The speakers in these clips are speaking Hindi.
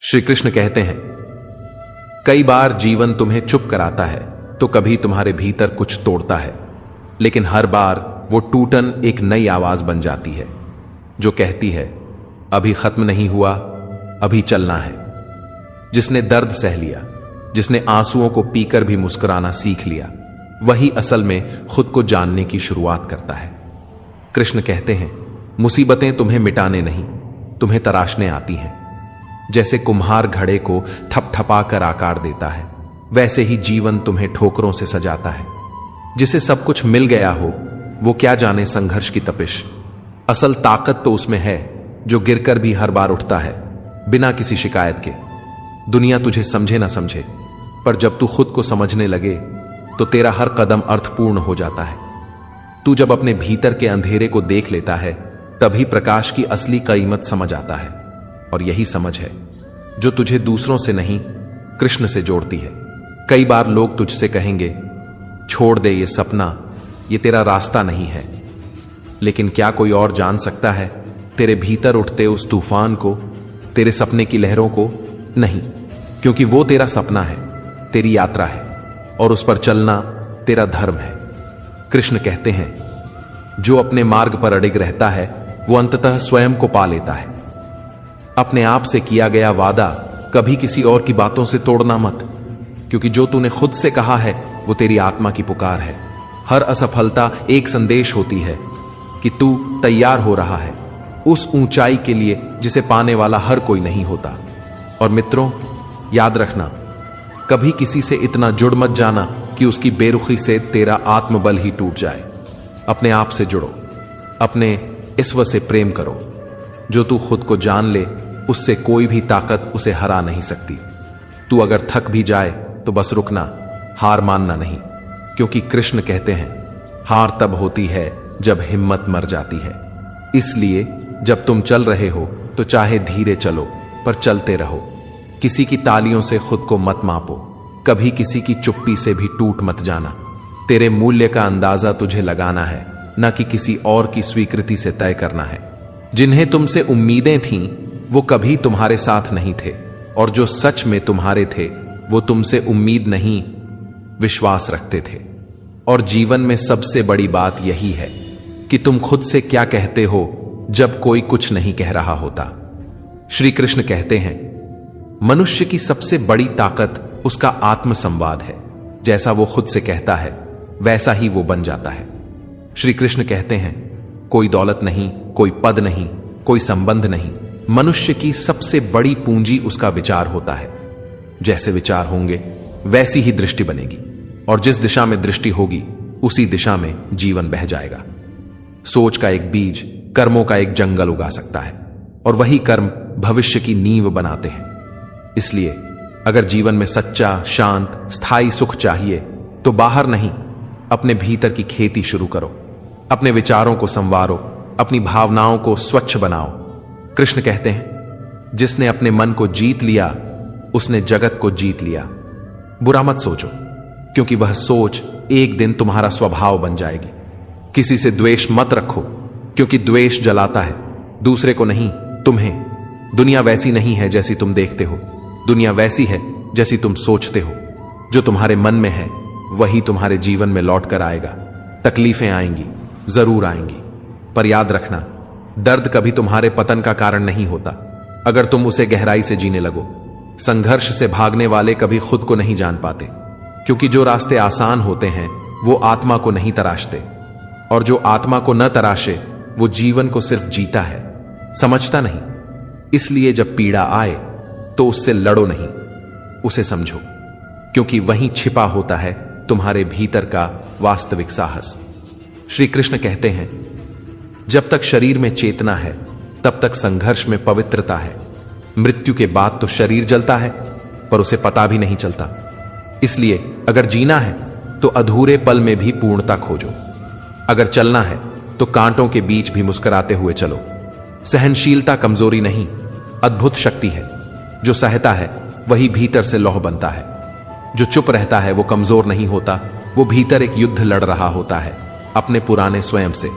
श्री कृष्ण कहते हैं, कई बार जीवन तुम्हें चुप कराता है तो कभी तुम्हारे भीतर कुछ तोड़ता है, लेकिन हर बार वो टूटन एक नई आवाज बन जाती है जो कहती है अभी खत्म नहीं हुआ, अभी चलना है। जिसने दर्द सह लिया, जिसने आंसुओं को पीकर भी मुस्कुराना सीख लिया, वही असल में खुद को जानने की शुरुआत करता है। कृष्ण कहते हैं, मुसीबतें तुम्हें मिटाने नहीं, तुम्हें तराशने आती हैं। जैसे कुम्हार घड़े को थपथपा कर आकार देता है, वैसे ही जीवन तुम्हें ठोकरों से सजाता है। जिसे सब कुछ मिल गया हो वो क्या जाने संघर्ष की तपिश। असल ताकत तो उसमें है जो गिरकर भी हर बार उठता है बिना किसी शिकायत के। दुनिया तुझे समझे ना समझे, पर जब तू खुद को समझने लगे तो तेरा हर कदम अर्थपूर्ण हो जाता है। तू जब अपने भीतर के अंधेरे को देख लेता है तभी प्रकाश की असली कीमत समझ आता है। और यही समझ है जो तुझे दूसरों से नहीं, कृष्ण से जोड़ती है। कई बार लोग तुझसे कहेंगे, छोड़ दे ये सपना, ये तेरा रास्ता नहीं है। लेकिन क्या कोई और जान सकता है तेरे भीतर उठते उस तूफान को, तेरे सपने की लहरों को? नहीं, क्योंकि वो तेरा सपना है, तेरी यात्रा है, और उस पर चलना तेरा धर्म है। कृष्ण कहते हैं, जो अपने मार्ग पर अडिग रहता है वो अंततः स्वयं को पा लेता है। अपने आप से किया गया वादा कभी किसी और की बातों से तोड़ना मत, क्योंकि जो तूने खुद से कहा है वो तेरी आत्मा की पुकार है। हर असफलता एक संदेश होती है कि तू तैयार हो रहा है उस ऊंचाई के लिए जिसे पाने वाला हर कोई नहीं होता। और मित्रों, याद रखना, कभी किसी से इतना जुड़ मत जाना कि उसकी बेरुखी से तेरा आत्मबल ही टूट जाए। अपने आप से जुड़ो, अपने ईश्वर से प्रेम करो। जो तू खुद को जान ले उससे कोई भी ताकत उसे हरा नहीं सकती। तू अगर थक भी जाए तो बस रुकना, हार मानना नहीं, क्योंकि कृष्ण कहते हैं, हार तब होती है जब हिम्मत मर जाती है। इसलिए जब तुम चल रहे हो तो चाहे धीरे चलो पर चलते रहो। किसी की तालियों से खुद को मत मापो, कभी किसी की चुप्पी से भी टूट मत जाना। तेरे मूल्य का अंदाजा तुझे लगाना है, न कि किसी और की स्वीकृति से तय करना है। जिन्हें तुमसे उम्मीदें थीं वो कभी तुम्हारे साथ नहीं थे, और जो सच में तुम्हारे थे वो तुमसे उम्मीद नहीं, विश्वास रखते थे। और जीवन में सबसे बड़ी बात यही है कि तुम खुद से क्या कहते हो जब कोई कुछ नहीं कह रहा होता। श्री कृष्ण कहते हैं, मनुष्य की सबसे बड़ी ताकत उसका आत्म संवाद है। जैसा वो खुद से कहता है वैसा ही वो बन जाता है। श्री कृष्ण कहते हैं, कोई दौलत नहीं, कोई पद नहीं, कोई संबंध नहीं, मनुष्य की सबसे बड़ी पूंजी उसका विचार होता है। जैसे विचार होंगे वैसी ही दृष्टि बनेगी, और जिस दिशा में दृष्टि होगी उसी दिशा में जीवन बह जाएगा। सोच का एक बीज कर्मों का एक जंगल उगा सकता है, और वही कर्म भविष्य की नींव बनाते हैं। इसलिए अगर जीवन में सच्चा, शांत, स्थायी सुख चाहिए तो बाहर नहीं, अपने भीतर की खेती शुरू करो। अपने विचारों को संवारो, अपनी भावनाओं को स्वच्छ बनाओ। कृष्ण कहते हैं, जिसने अपने मन को जीत लिया उसने जगत को जीत लिया। बुरा मत सोचो, क्योंकि वह सोच एक दिन तुम्हारा स्वभाव बन जाएगी। किसी से द्वेष मत रखो, क्योंकि द्वेष जलाता है, दूसरे को नहीं, तुम्हें। दुनिया वैसी नहीं है जैसी तुम देखते हो, दुनिया वैसी है जैसी तुम सोचते हो। जो तुम्हारे मन में है वही तुम्हारे जीवन में लौट कर आएगा। तकलीफें आएंगी, जरूर आएंगी, पर याद रखना, दर्द कभी तुम्हारे पतन का कारण नहीं होता अगर तुम उसे गहराई से जीने लगो। संघर्ष से भागने वाले कभी खुद को नहीं जान पाते, क्योंकि जो रास्ते आसान होते हैं वो आत्मा को नहीं तराशते, और जो आत्मा को न तराशे वो जीवन को सिर्फ जीता है, समझता नहीं। इसलिए जब पीड़ा आए तो उससे लड़ो नहीं, उसे समझो, क्योंकि वहीं छिपा होता है तुम्हारे भीतर का वास्तविक साहस। श्री कृष्ण कहते हैं, जब तक शरीर में चेतना है तब तक संघर्ष में पवित्रता है। मृत्यु के बाद तो शरीर जलता है पर उसे पता भी नहीं चलता। इसलिए अगर जीना है तो अधूरे पल में भी पूर्णता खोजो। अगर चलना है तो कांटों के बीच भी मुस्कुराते हुए चलो। सहनशीलता कमजोरी नहीं, अद्भुत शक्ति है। जो सहता है वही भीतर से लौह बनता है। जो चुप रहता है वो कमजोर नहीं होता, वो भीतर एक युद्ध लड़ रहा होता है अपने पुराने स्वयं से।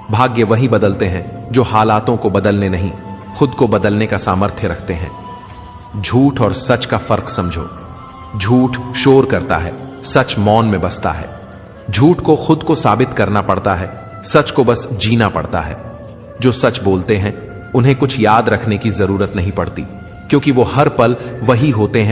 भाग्य वही बदलते हैं जो हालातों को बदलने नहीं, खुद को बदलने का सामर्थ्य रखते हैं। झूठ और सच का फर्क समझो। झूठ शोर करता है, सच मौन में बसता है। झूठ को खुद को साबित करना पड़ता है, सच को बस जीना पड़ता है। जो सच बोलते हैं उन्हें कुछ याद रखने की जरूरत नहीं पड़ती, क्योंकि वो हर पल वही होते हैं